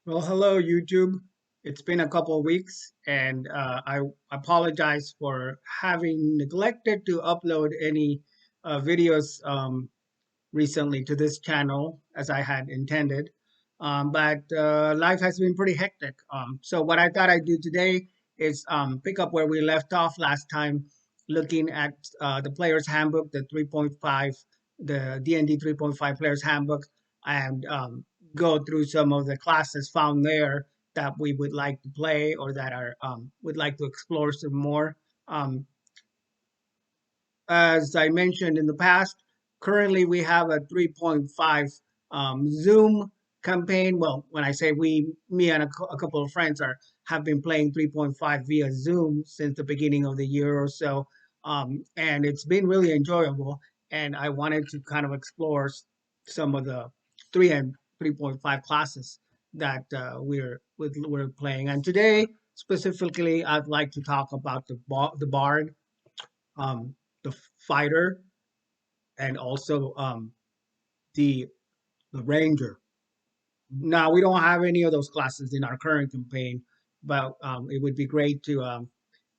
Well, hello, YouTube. It's been a couple of weeks, and I apologize for having neglected to upload any videos recently to this channel as I had intended. But life has been pretty hectic. So, what I thought I'd do today is pick up where we left off last time, looking at the Player's Handbook, the 3.5, the D&D 3.5 Player's Handbook, and go through some of the classes found there that we would like to play or that are would like to explore some more. Um, as I mentioned in the past, currently we have a 3.5 Zoom campaign. Well, when I say we, me and a couple of friends are have been playing 3.5 via Zoom since the beginning of the year or so, and it's been really enjoyable. And I wanted to kind of explore some of the 3.5 classes that we're playing. And today, specifically, I'd like to talk about the bard, um, the fighter, and also the the ranger. Now we don't have any of those classes in our current campaign, but it would be great to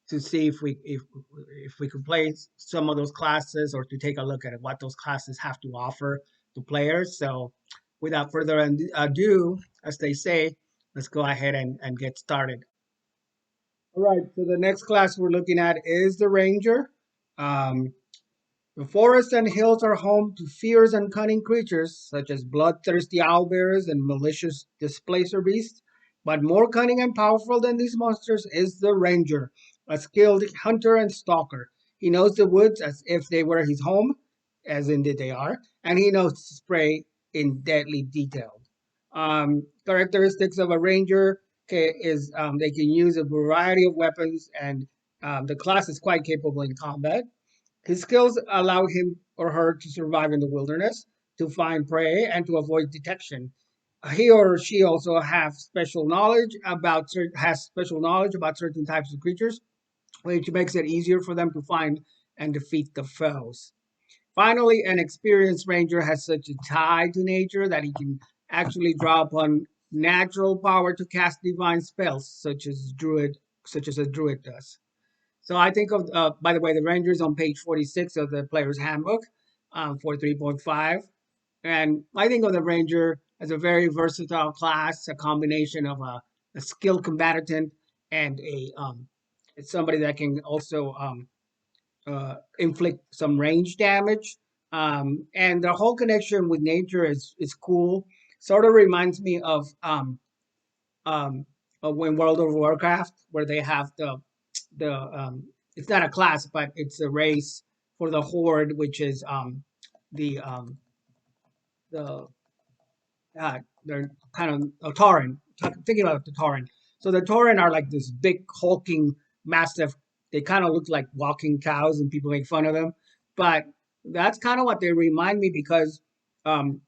see if we could play some of those classes or to take a look at what those classes have to offer to players. So, without further ado, as they say, let's go ahead and get started. All right. So the next class we're looking at is the ranger. Um, The forests and hills are home to fierce and cunning creatures such as bloodthirsty owlbears and malicious displacer beasts. But more cunning and powerful than these monsters is the ranger, a skilled hunter and stalker. He knows the woods as if they were his home, as indeed they are, and he knows to spray in deadly detail. Characteristics of a ranger is they can use a variety of weapons, and the class is quite capable in combat. His skills allow him or her to survive in the wilderness, to find prey, and to avoid detection. He or she also has special knowledge about certain types of creatures, which makes it easier for them to find and defeat the foes. Finally, an experienced ranger has such a tie to nature that he can actually draw upon natural power to cast divine spells, such as a druid does. So I think of, by the way, the Rangers on page 46 of the Player's Handbook for 3.5. And I think of the Ranger as a very versatile class, a combination of a skilled combatant and somebody that can also inflict some range damage. And the whole connection with nature is cool. Sort of reminds me um, of when World of Warcraft, where they have the it's not a class, but it's a race for the Horde, which is the the they're kind of a Tauren. Thinking about the Tauren. So the Tauren are like this big hulking, massive. They kind of look like walking cows, and people make fun of them. But that's kind of what they remind me because um,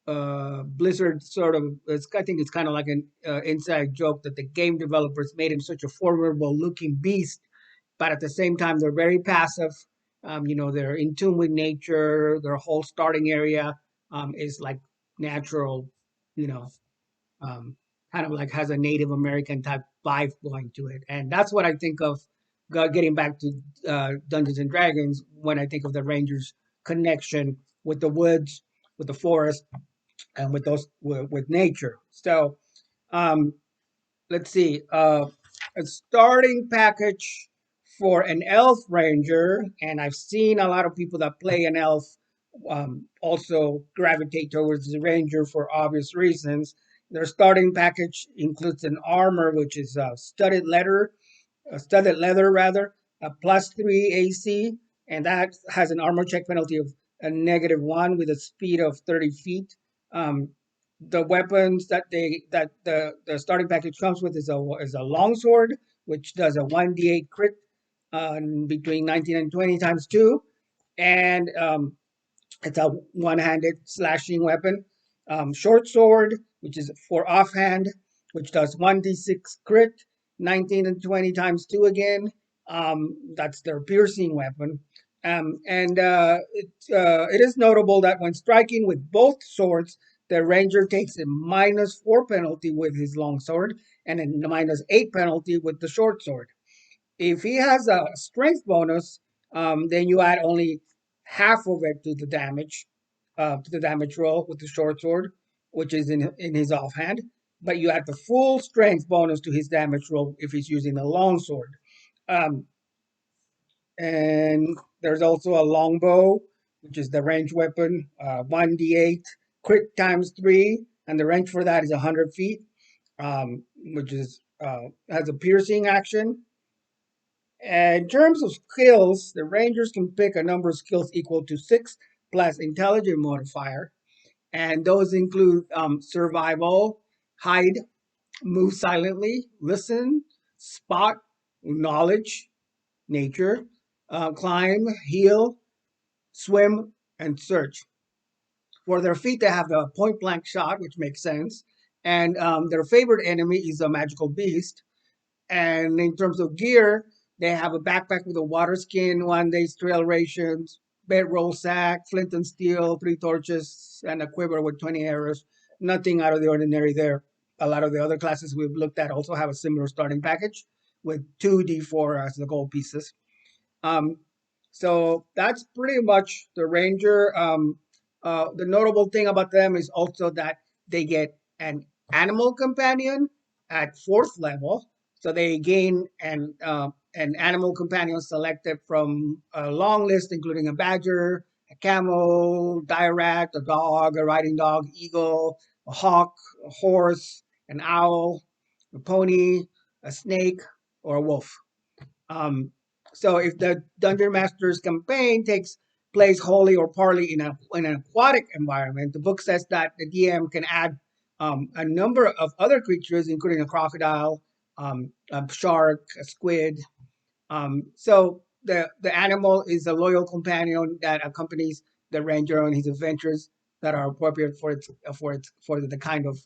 Blizzard sort of, I think it's kind of like an inside joke that the game developers made him such a formidable looking beast, but at the same time, they're very passive. They're in tune with nature. Their whole starting area is like natural, you know, um, kind of like has a Native American type vibe going to it. And that's what I think of getting back to Dungeons and Dragons when I think of the Rangers' connection with the woods, with the forest, and with nature. So um, let's see. A starting package for an elf ranger, and I've seen a lot of people that play an elf also gravitate towards the ranger for obvious reasons. Their starting package includes an armor, which is studded leather rather, a +3 AC, and that has an armor check penalty of a -1 with a speed of 30 feet. Um, the weapons the starting package comes with is a longsword, which does a 1d8 crit between 19 and 20 times 2, and it's a one-handed slashing weapon. Short sword, which is for offhand, which does 1d6 crit, 19 and 20 times 2 again. That's their piercing weapon. And it is notable that when striking with both swords, the ranger takes a -4 penalty with his long sword and a -8 penalty with the short sword. If he has a strength bonus, then you add only half of it to the damage roll with the short sword, which is in his offhand. But you add the full strength bonus to his damage roll if he's using the long sword. Um, and there's also a longbow, which is the range weapon, 1d8 crit times 3, and the range for that is 100 feet, which is has a piercing action. And in terms of skills, the Rangers can pick a number of skills equal to 6 plus intelligent modifier. And those include survival, hide, move silently, listen, spot, knowledge, nature, climb, heal, swim, and search. For their feet, they have the point blank shot, which makes sense. And their favorite enemy is a magical beast. And in terms of gear, they have a backpack with a water skin, 1 day's trail rations, bedroll sack, flint and steel, 3 torches, and a quiver with 20 arrows. Nothing out of the ordinary there. A lot of the other classes we've looked at also have a similar starting package with 2d4 as the gold pieces. Um, so that's pretty much the Ranger. The notable thing about them is also that they get an animal companion at 4th level. So they gain an animal companion selected from a long list, including a badger, a camel, dire rat, a dog, a riding dog, eagle, a hawk, a horse, an owl, a pony, a snake, or a wolf. Um, so if the Dungeon Master's campaign takes place wholly or partly in an aquatic environment, the book says that the DM can add a number of other creatures, including a crocodile, a shark, a squid. So the animal is a loyal companion that accompanies the ranger on his adventures that are appropriate for the kind of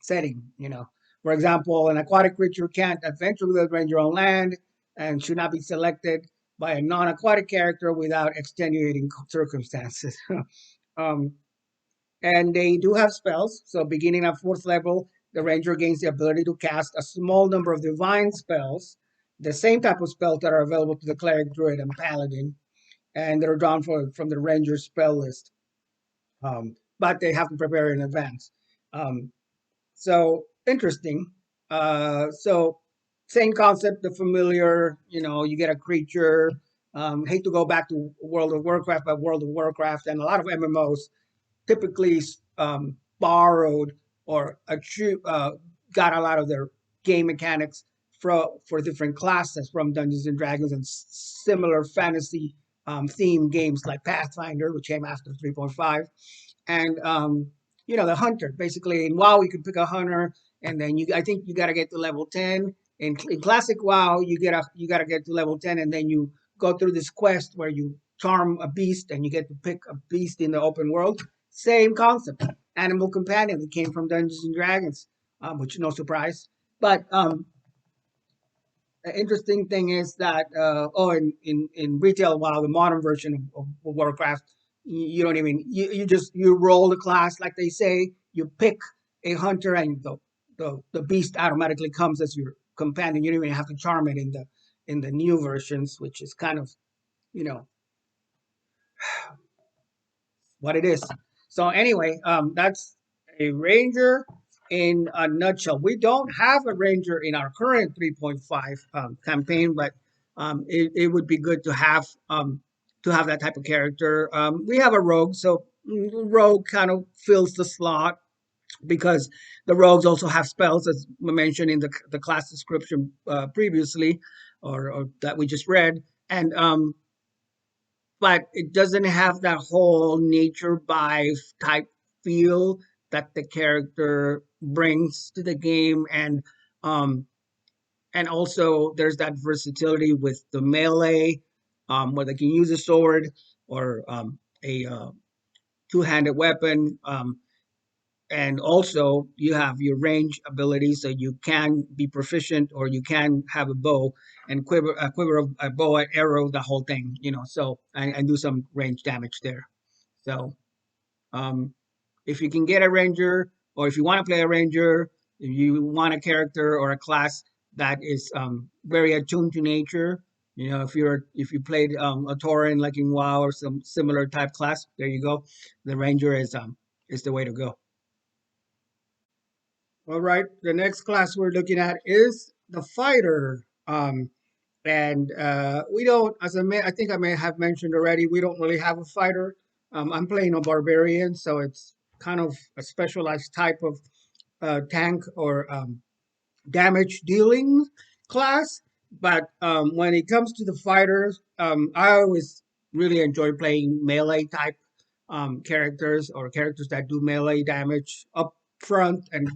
setting. For example, an aquatic creature can't adventure with the ranger on land and should not be selected by a non-aquatic character without extenuating circumstances. um, and they do have spells. So beginning at 4th level, the ranger gains the ability to cast a small number of divine spells, the same type of spells that are available to the cleric, druid, and paladin, and they're drawn from the ranger spell list. But they have to prepare in advance. So interesting. So same concept, the familiar. You get a creature. Hate to go back to World of Warcraft, but World of Warcraft and a lot of MMOs typically borrowed or got a lot of their game mechanics for different classes from Dungeons and Dragons and similar fantasy theme games like Pathfinder, which came after 3.5, and the hunter. Basically, in WoW, you can pick a hunter, and then I think you got to get to level 10. In classic WoW, you got to get to level 10, and then you go through this quest where you charm a beast, and you get to pick a beast in the open world. Same concept. Animal companion that came from Dungeons and Dragons, which no surprise. But the interesting thing is that in retail WoW, the modern version of Warcraft, you don't even you roll the class like they say. You pick a hunter, and the beast automatically comes as your companion. You don't even have to charm it in the new versions, which is kind of you know what it is. So anyway, that's a ranger in a nutshell. We don't have a ranger in our current 3.5 campaign, but it would be good to have that type of character. We have a rogue, so rogue kind of fills the slot because the rogues also have spells, as we mentioned in the class description previously, or that we just read, and but it doesn't have that whole nature by type feel that the character brings to the game, um and also there's that versatility with the melee, where they can use a sword or a two-handed weapon, and also you have your range ability, so you can be proficient or you can have a bow and quiver of a bow and arrow, the whole thing, so and do some range damage there. So um if you can get a ranger, or if you want to play a ranger, if you want a character or a class that is very attuned to nature, if you played a Tauren like in WoW or some similar type class, there you go. The ranger is the way to go. All right, the next class we're looking at is the fighter. And we don't, I think I may have mentioned already, we don't really have a fighter. I'm playing a barbarian, so it's kind of a specialized type of tank or damage dealing class. But when it comes to the fighters, I always really enjoy playing melee type characters, or characters that do melee damage up front, and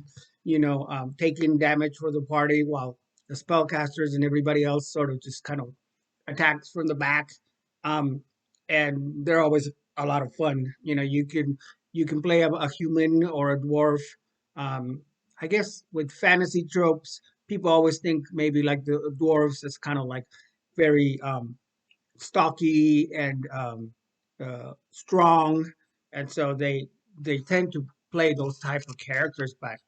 taking damage for the party, while the spellcasters and everybody else sort of just kind of attacks from the back. Um, and they're always a lot of fun. You can play a human or a dwarf. Um, I guess with fantasy tropes, people always think maybe like the dwarves is kind of like very stocky and strong, and so they tend to play those type of characters, but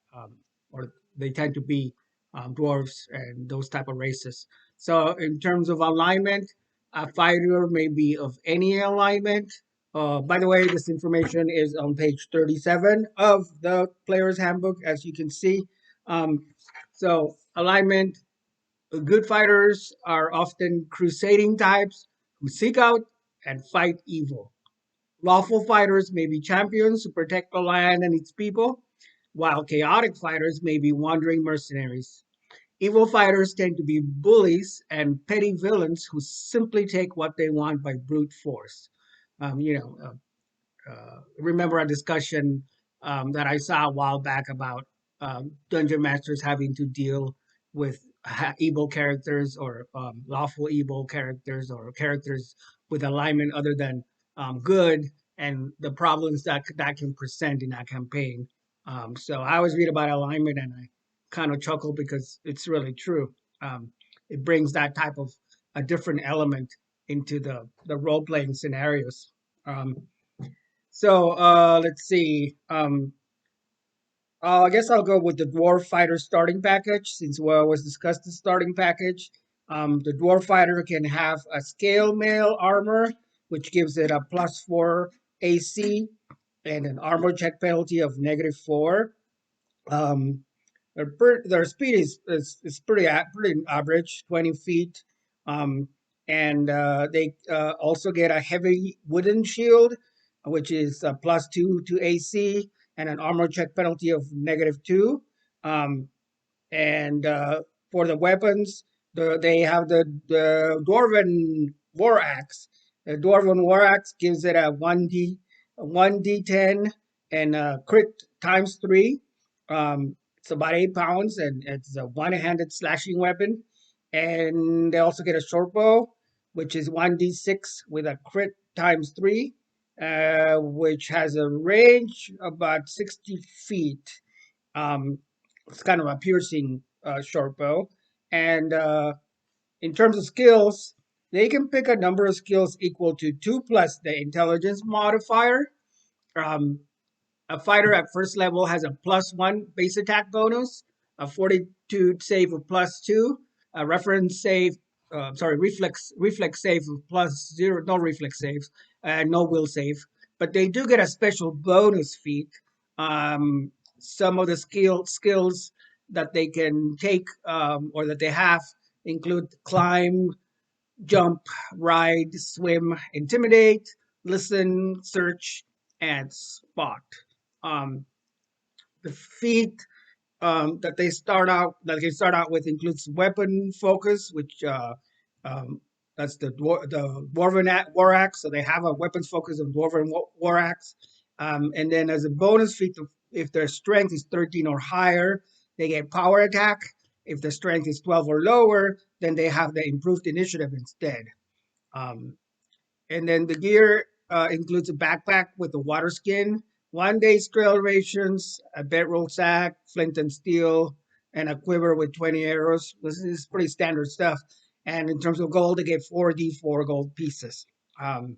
or they tend to be dwarves and those type of races. So in terms of alignment, a fighter may be of any alignment. By the way, this information is on page 37 of the player's handbook, as you can see. Um, so alignment, good fighters are often crusading types who seek out and fight evil. Lawful fighters may be champions who protect the land and its people, while chaotic fighters may be wandering mercenaries. Evil fighters tend to be bullies and petty villains who simply take what they want by brute force. Um, you know, Remember a discussion that I saw a while back about dungeon masters having to deal with evil characters, or lawful evil characters, or characters with alignment other than good, and the problems that can present in that campaign. So I always read about alignment and I kind of chuckle because it's really true. It brings that type of a different element into the role playing scenarios. Um, let's see. I guess I'll go with the Dwarf Fighter starting package, since we always discussed the starting package. The Dwarf Fighter can have a scale mail armor, which gives it a +4 AC and an armor check penalty of -4. Um, their speed is pretty average, 20 feet. Um, and they also get a heavy wooden shield, which is a +2 to AC, and an armor check penalty of -2. Um, and for the weapons, they have the Dwarven War Axe. The Dwarven War Axe gives it a 1d10 and crit ×3. It's about 8 pounds, and it's a one-handed slashing weapon. And they also get a short bow, which is 1d6 with a crit ×3, which has a range about 60 feet. Um, it's kind of a piercing short bow. And in terms of skills, they can pick a number of skills equal to 2 plus the intelligence modifier. Um, a fighter at first level has a +1 base attack bonus, a fortitude save of +2, a reference save, reflex save of +0, no reflex saves, no will save. But they do get a special bonus feat. Some of the skills that they can take, or that they have, include climb, jump, ride, swim, intimidate, listen, search, and spot. Um, the feat that they start out with includes weapon focus, which um, that's the dwarven war axe. So they have a weapons focus of dwarven war axe, and then as a bonus feat, if their strength is 13 or higher, they get power attack. If their strength is 12 or lower, then they have the improved initiative instead. Um, and then the gear includes a backpack with a water skin, 1 day trail rations, a bedroll sack, flint and steel, and a quiver with 20 arrows. This is pretty standard stuff. And in terms of gold, they get 4d4 gold pieces. Um,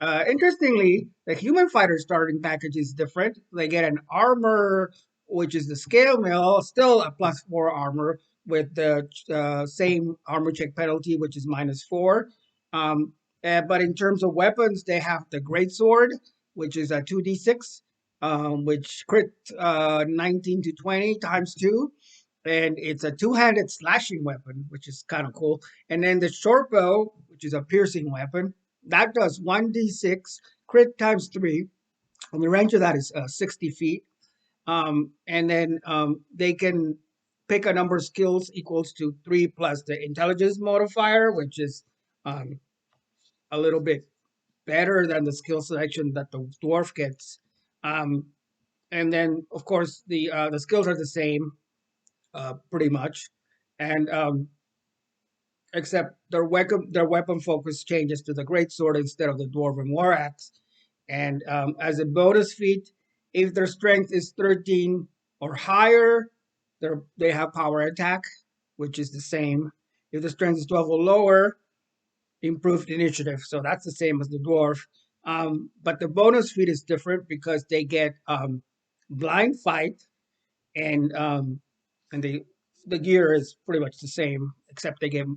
Interestingly, the human fighter starting package is different. They get an armor, which is the scale mill, still a +4 armor with the same armor check penalty, which is -4. Um, but in terms of weapons, they have the great sword, which is a 2d6, which crit 19 to 20 times 2. And it's a two-handed slashing weapon, which is kind of cool. And then the short bow, which is a piercing weapon, that does 1d6 crit times 3, and the range of that is 60 feet. And then they can pick a number of skills equals to 3 plus the intelligence modifier, which is um, a little bit better than the skill selection that the dwarf gets. Um, and then, of course, the skills are the same, pretty much, and except their weapon focus changes to the great sword instead of the dwarven war axe. And as a bonus feat, if their strength is 13 or higher, they have power attack, which is the same. If the strength is 12 or lower, improved initiative. So that's the same as the dwarf. But the bonus feat is different because they get blind fight, and the gear is pretty much the same, except they get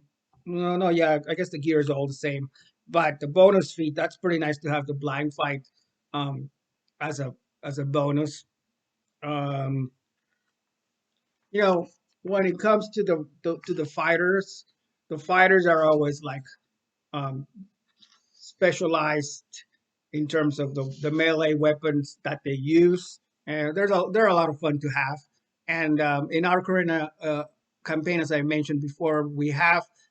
no, yeah, I guess the gear is all the same. But the bonus feat, that's pretty nice to have the blind fight um, as a bonus. Um, you know, when it comes to the fighters, the fighters are always like um, specialized in terms of the melee weapons that they use. And they're a lot of fun to have. And in our current campaign, as I mentioned before,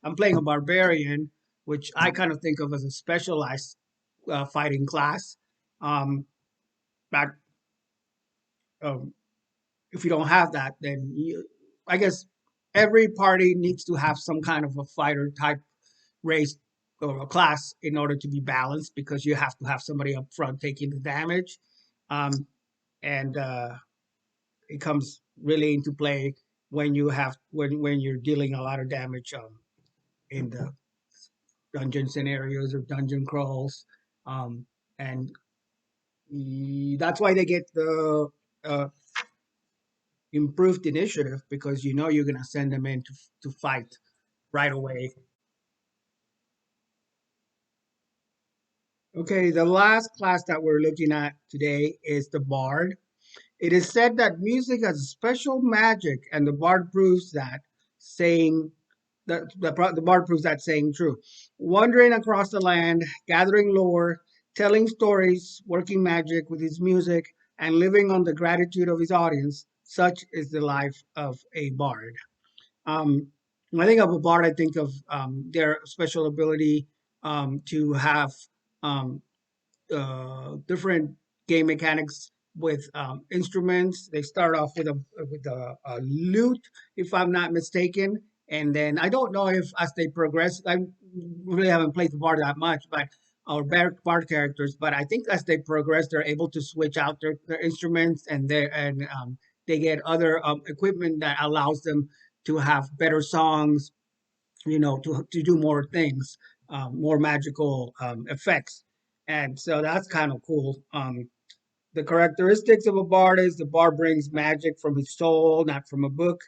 I'm playing a barbarian, which I kind of think of as a specialized fighting class. Um, but um, if you don't have that, then I guess every party needs to have some kind of a fighter type race or a class in order to be balanced, because you have to have somebody up front taking the damage. Um, and it comes really into play when you're dealing a lot of damage in the dungeon scenarios or dungeon crawls. Um, and that's why they get the uh, improved initiative, because you know you're going to send them in to fight right away. Okay, the last class that we're looking at today is the Bard. It is said that music has a special magic, and the Bard proves that, saying the Bard proves that saying true. Wandering across the land, gathering lore, telling stories, working magic with his music, and living on the gratitude of his audience, such is the life of a Bard. When I think of a Bard, I think of their special ability to have um, different game mechanics with instruments. They start off with a lute, if I'm not mistaken, and then I don't know if as they progress, I really haven't played the bard that much, but our bard characters. But I think as they progress, they're able to switch out their instruments, they get other equipment that allows them to have better songs, to do more things, more magical effects. And so that's kind of cool. The characteristics of a bard is the bard brings magic from his soul, not from a book.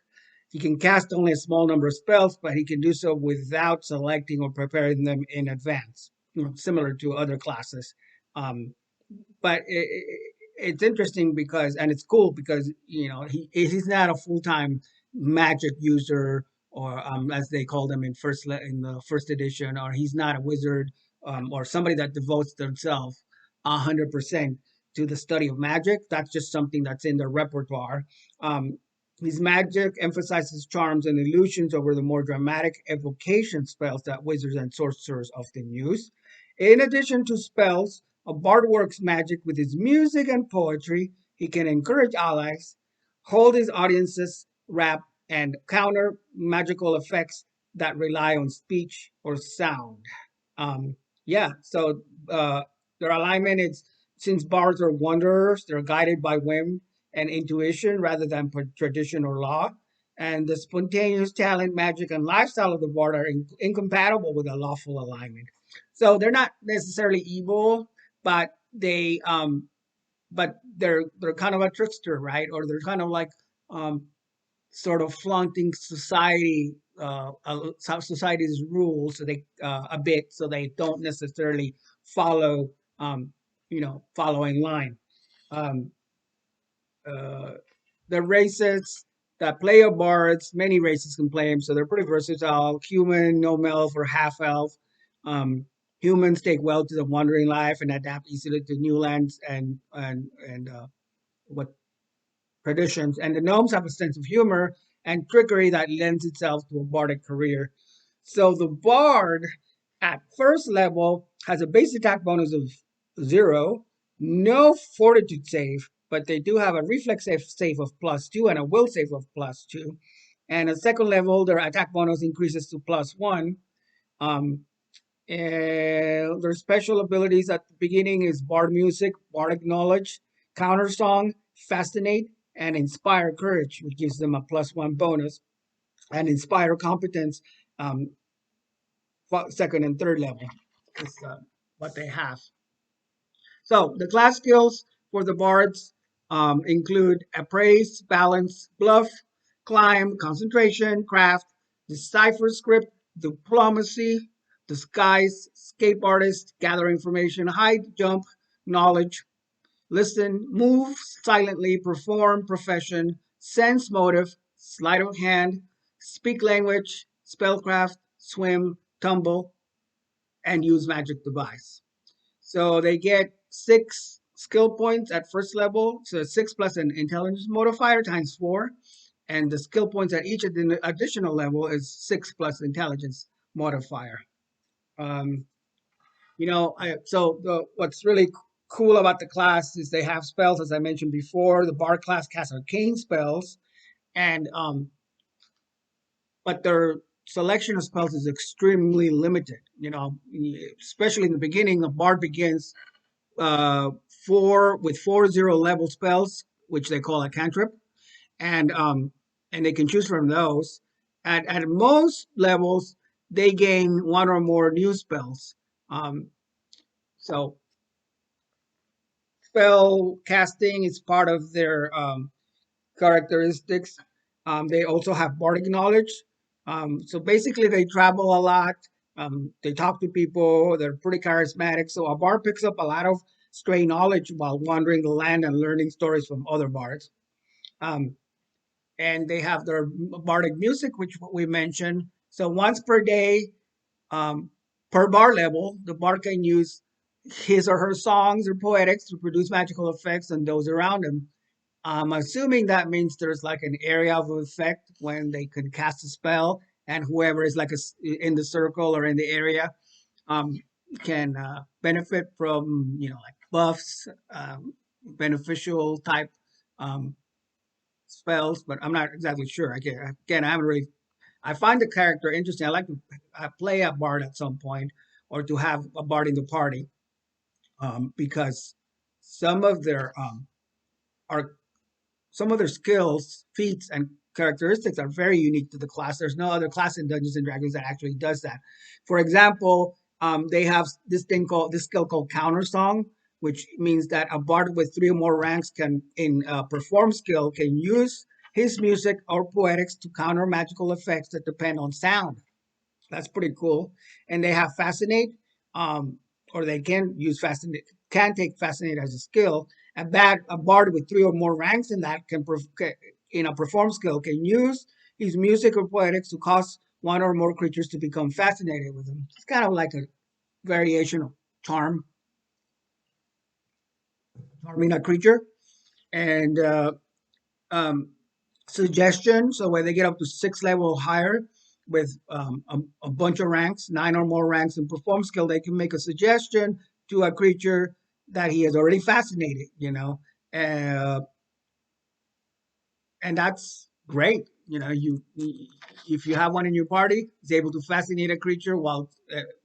He can cast only a small number of spells, but he can do so without selecting or preparing them in advance, similar to other classes. Um, but it's interesting because, and it's cool because he's not a full time magic user, or as they call them in the first edition, or he's not a wizard, or somebody that devotes themselves 100% to the study of magic. That's just something that's in their repertoire. Um, his magic emphasizes charms and illusions over the more dramatic evocation spells that wizards and sorcerers often use. In addition to spells, a bard works magic with his music and poetry. He can encourage allies, hold his audiences rapt, and counter magical effects that rely on speech or sound. Yeah, so their alignment is, since bards are wanderers, they're guided by whim and intuition rather than tradition or law. And the spontaneous talent, magic, and lifestyle of the bard are incompatible with a lawful alignment. So they're not necessarily evil, but they're kind of a trickster, right? Or they're kind of like um, sort of flaunting society's rules, so they a bit, so they don't necessarily follow, um, following line. Um, uh, the races that play a bards, many races can play them, so they're pretty versatile. Human, no elf, or half elf. Um, Humans take well to the wandering life and adapt easily to new lands and what traditions. And the gnomes have a sense of humor and trickery that lends itself to a bardic career. So the bard at first level has a base attack bonus of 0, no fortitude save, but they do have a reflex save of +2 and a will save of +2. And at second level, their attack bonus increases to +1. Um, and their special abilities at the beginning is Bard Music, Bardic Knowledge, Counter Song, Fascinate, and Inspire Courage, which gives them a +1 bonus, and Inspire Competence, um, second and third level is what they have. So the class skills for the bards include appraise, balance, bluff, climb, concentration, craft, decipher script, diplomacy, disguise, escape artist, gather information, hide, jump, knowledge, listen, move silently, perform, profession, sense motive, sleight of hand, speak language, spellcraft, swim, tumble, and use magic device. So they get 6 skill points at first level. So 6 plus an intelligence modifier times 4. And the skill points at each additional level is 6 plus intelligence modifier. Um, what's really cool about the class is they have spells, as I mentioned before. The bard class casts arcane spells, and but their selection of spells is extremely limited. Especially in the beginning, the bard begins uh, with 4 level spells, which they call a cantrip, and they can choose from those. At most levels, they gain one or more new spells. Um, so spell casting is part of their characteristics. They also have bardic knowledge. So basically, they travel a lot. They talk to people. They're pretty charismatic. So a bard picks up a lot of stray knowledge while wandering the land and learning stories from other bards. Um, and they have their bardic music, which we mentioned. So once per day, um, per bar level, the bard can use his or her songs or poetics to produce magical effects on those around him. I'm assuming that means there's like an area of effect when they can cast a spell, and whoever is like in the circle or in the area um, can benefit from, like buffs, beneficial type um, spells. But I'm not exactly sure. Again, I haven't really. I find the character interesting. I like to play a bard at some point, or to have a bard in the party, because some of their are some of their skills, feats, and characteristics are very unique to the class. There's no other class in Dungeons and Dragons that actually does that. For example, they have this skill called Counter Song, which means that a bard with 3 or more ranks can, in perform skill, can use his music or poetics to counter magical effects that depend on sound. That's pretty cool. And they have Fascinate, um, or they can use Fascinate, can take Fascinate as a skill. A bard with 3 or more ranks in that in a perform skill, can use his music or poetics to cause 1 or more creatures to become fascinated with him. It's kind of like a variation of charm, charming a creature. And um, suggestion. So when they get up to 6 level higher with a bunch of ranks, 9 or more ranks in perform skill, they can make a suggestion to a creature that he has already fascinated, uh, and that's great. If you have one in your party, is able to fascinate a creature while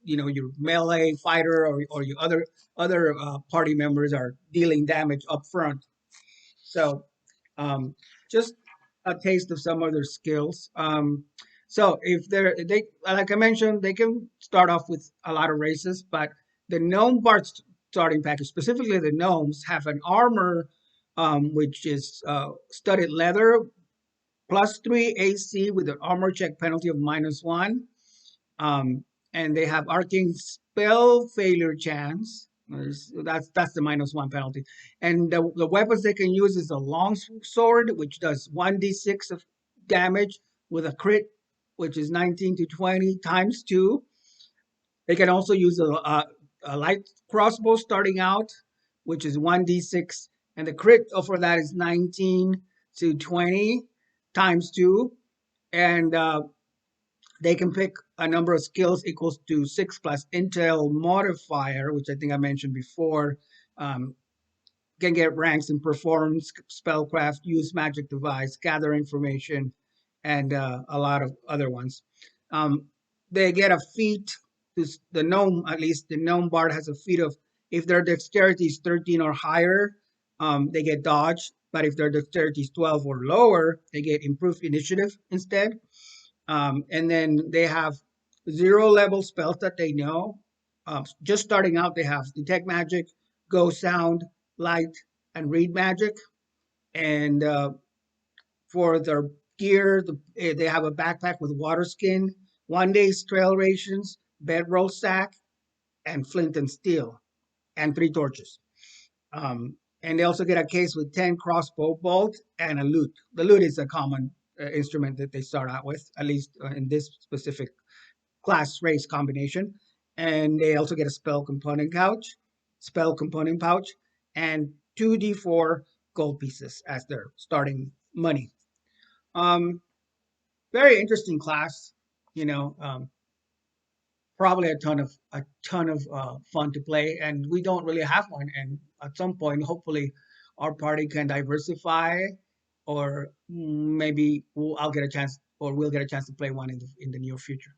your melee fighter or your other party members are dealing damage up front. So, um, just a taste of some of their skills. So if they like I mentioned, they can start off with a lot of races, but the gnome bard starting package, specifically the gnomes, have an armor which is studded leather +3 AC with an armor check penalty of -1. Um, and they have arcane spell failure chance. That's the -1 penalty. And the weapons they can use is a long sword, which does 1d6 of damage with a crit, which is 19 to 20 times 2. They can also use a light crossbow starting out, which is 1d6, and the crit for that is 19 to 20 times 2. And they can pick a number of skills equals to 6 plus intel modifier, which I think I mentioned before. Um, can get ranks in performance, spellcraft, use magic device, gather information, and a lot of other ones. Um, they get a feat. The gnome, at least the gnome bard, has a feat of if their dexterity is 13 or higher, they get dodge. But if their dexterity is 12 or lower, they get improved initiative instead. And then they have 0 level spells that they know. Just starting out, they have detect magic, go sound, light, and read magic. And for their gear, they have a backpack with water skin, 1 day's trail rations, bedroll sack, and flint and steel, and 3 torches. And they also get a case with 10 crossbow bolts and a lute. The lute is a common instrument that they start out with, at least in this specific class race combination. And they also get a spell component pouch, and 2d4 gold pieces as their starting money. Um, Very interesting class, you know. Probably a ton of fun to play, and we don't really have one. And at some point, hopefully, our party can diversify, or maybe I'll get a chance, or we'll get a chance to play one in the near future.